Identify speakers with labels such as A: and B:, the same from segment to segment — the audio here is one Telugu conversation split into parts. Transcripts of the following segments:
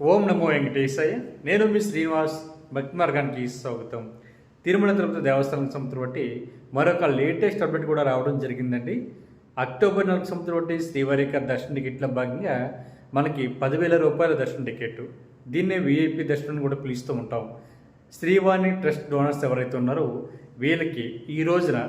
A: ఓం నమో వెంకటేశాయ. నేను మీ శ్రీనివాస్. భక్తి మార్గానికి స్వాగతం. తిరుమల తిరుపతి దేవస్థానం సంస్థ బట్టి మరొక లేటెస్ట్ అప్డేట్ కూడా రావడం జరిగిందండి. అక్టోబర్ 4 సంవత్సరం బట్టి శ్రీవారి యొక్క దర్శన టికెట్ల భాగంగా మనకి 10,000 రూపాయల దర్శన టికెట్, దీన్నే విఐపి దర్శనం కూడా పిలుస్తూ ఉంటాం. శ్రీవాణి ట్రస్ట్ డోనర్స్ ఎవరైతే ఉన్నారో వీళ్ళకి ఈ రోజున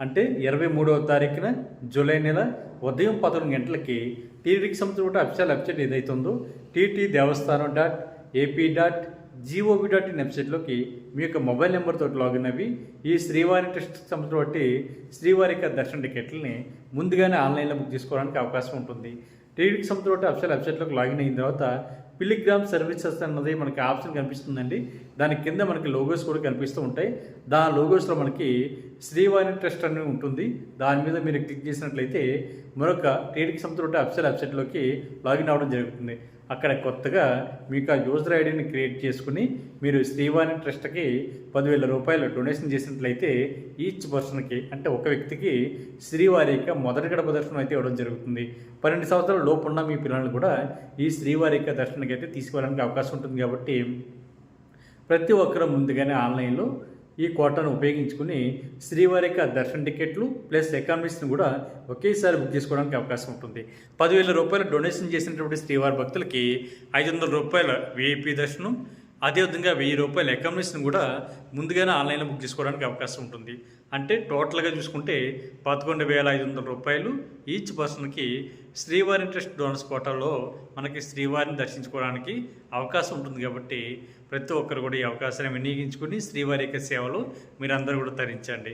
A: అంటే 23వ తారీఖున జూలై నెల ఉదయం 11 గంటలకి టీటీడీ సంస్థ కూడా అఫీషియల్ వెబ్సైట్ ఏదైతే ఉందో tt.దేవస్థానం.ap.gov.in వెబ్సైట్లోకి మీ యొక్క మొబైల్ నెంబర్తో లాగిన్ అవి ఈ శ్రీవారి ట్రస్ట్ సంస్థ బట్టి శ్రీవారి యొక్క దర్శన టికెట్లని ముందుగానే ఆన్లైన్లో బుక్ చేసుకోవడానికి అవకాశం ఉంటుంది. టీటీడీ సంస్థ బట్టి అఫీషియల్ వెబ్సైట్లోకి లాగిన్ అయిన తర్వాత పిలిగ్రామ్ సర్వీసెస్ అన్నది మనకి ఆప్షన్ కనిపిస్తుందండి. దాని కింద మనకి లోగోస్ కూడా కనిపిస్తూ ఉంటాయి. దాని లోగోస్లో మనకి శ్రీవాణి ట్రస్ట్ అని ఉంటుంది. దాని మీద మీరు క్లిక్ చేసినట్లయితే మరొక టీటీడీ సంస్థ అఫీషియల్ వెబ్సైట్లోకి లాగిన్ అవ్వడం జరుగుతుంది. అక్కడ కొత్తగా మీకు ఆ యూజర్ ఐడిని క్రియేట్ చేసుకుని మీరు శ్రీవాణి ట్రస్ట్కి 10,000 రూపాయలు డొనేషన్ చేసినట్లయితే ఈచ్ పర్సన్కి అంటే ఒక వ్యక్తికి శ్రీవారి యొక్క మొదటి గడప దర్శనం అయితే ఇవ్వడం జరుగుతుంది. 12 సంవత్సరాల లోపు ఉన్న మీ పిల్లలను కూడా ఈ శ్రీవారి యొక్క దర్శనానికి అయితే తీసుకువడానికి అవకాశం ఉంటుంది. కాబట్టి ప్రతి ఒక్కరూ ముందుగానే ఆన్లైన్లో ఈ కోటాను ఉపయోగించుకుని శ్రీవారి యొక్క దర్శన టికెట్లు ప్లస్ ఎకానమీస్ని కూడా ఒకేసారి బుక్ చేసుకోవడానికి అవకాశం ఉంటుంది. 10,000 రూపాయలు డొనేషన్ చేసినటువంటి శ్రీవారి భక్తులకి 500 రూపాయల విఐపి దర్శనం, అదేవిధంగా 1000 రూపాయల ఎకానమీస్ని కూడా ముందుగానే ఆన్లైన్లో బుక్ చేసుకోవడానికి అవకాశం ఉంటుంది. అంటే టోటల్గా చూసుకుంటే 11,500 రూపాయలు ఈచ్ పర్సన్కి శ్రీవారి ట్రస్ట్ డోనర్స్ కోటాలో మనకి శ్రీవారిని దర్శించుకోవడానికి అవకాశం ఉంటుంది. కాబట్టి ప్రతి ఒక్కరు కూడా ఈ అవకాశాన్ని వినియోగించుకుని శ్రీవారి యొక్క సేవలు మీరందరూ కూడా తరించండి.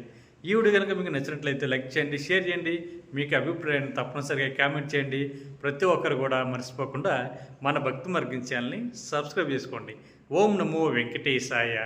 A: ఈ వీడియో కనుక మీకు నచ్చినట్లయితే లైక్ చేయండి, షేర్ చేయండి, మీకు అభిప్రాయాన్ని తప్పనిసరిగా కామెంట్ చేయండి. ప్రతి ఒక్కరు కూడా మర్చిపోకుండా మన భక్తి మార్గం ఛానల్ని సబ్స్క్రైబ్ చేసుకోండి. ఓం నమో వెంకటేశాయ.